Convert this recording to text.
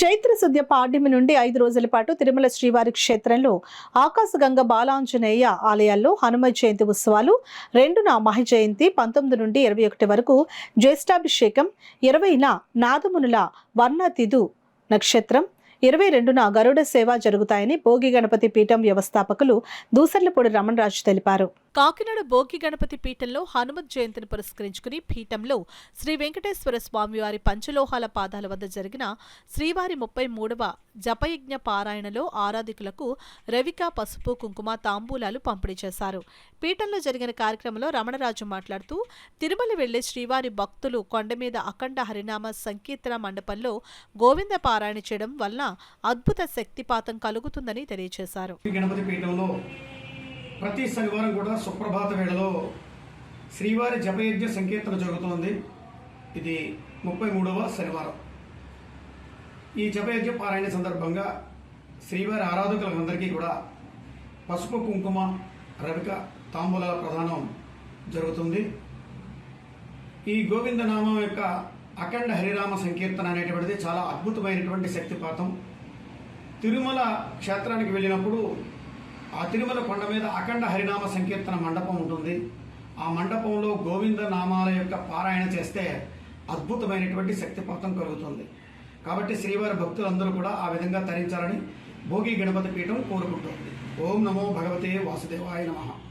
చైత్ర శుద్ధ పాడ్యమి నుండి 5 రోజుల పాటు తిరుమల శ్రీవారి క్షేత్రంలో ఆకాశగంగ బాలాంజనేయ ఆలయాల్లో హనుమ జయంతి ఉత్సవాలు 2న మహి జయంతి 19 నుండి 21 వరకు జ్యేష్ఠాభిషేకం 20న నాదమునుల వర్ణతిథు నక్షత్రం 22న గరుడ సేవ జరుగుతాయని భోగి గణపతి పీఠం వ్యవస్థాపకులు దూసర్లపూడి రమణరాజు తెలిపారు. కాకినాడ భోగి గణపతి పీఠంలో హనుమత్ జయంతిని పురస్కరించుకుని పీఠంలో శ్రీ వెంకటేశ్వర స్వామివారి పంచలోహాల పాదాల వద్ద జరిగిన శ్రీవారి 33వ జపయజ్ఞ పారాయణలో ఆరాధికులకు రవిక పసుపు కుంకుమ తాంబూలాలు పంపిణీ చేశారు. పీఠంలో జరిగిన కార్యక్రమంలో రమణరాజు మాట్లాడుతూ తిరుమల వెళ్లే శ్రీవారి భక్తులు కొండ మీద అఖండ హరినామ సంకీర్తన మండపంలో గోవింద పారాయణ చేయడం వలన అద్భుత శక్తిపాతం కలుగుతుందని తెలియజేశారు. ప్రతి శనివారం కూడా సుప్రభాత వేళలో శ్రీవారి జపయజ్ఞ సంకీర్తన జరుగుతోంది. ఇది 33వ శనివారం. ఈ జపయజ్ఞ పారాయణ సందర్భంగా శ్రీవారి ఆరాధకులందరికీ కూడా పసుపు కుంకుమ రవిక తాంబూలాల ప్రదానం జరుగుతుంది. ఈ గోవిందనామం యొక్క అఖండ హరిరామ సంకీర్తన అనేటువంటిది చాలా అద్భుతమైనటువంటి శక్తిపాతం. తిరుమల క్షేత్రానికి వెళ్ళినప్పుడు ఆ తిరుమల కొండ మీద అఖండ హరినామ సంకీర్తన మండపం ఉంటుంది. ఆ మండపంలో గోవింద నామాల యొక్క పారాయణ చేస్తే అద్భుతమైనటువంటి శక్తిపాతం కలుగుతుంది. కాబట్టి శ్రీవారి భక్తులందరూ కూడా ఆ విధంగా తరించాలని భోగి గణపతి పీఠం కోరుకుంటుంది. ఓం నమో భగవతే వాసుదేవాయ నమః.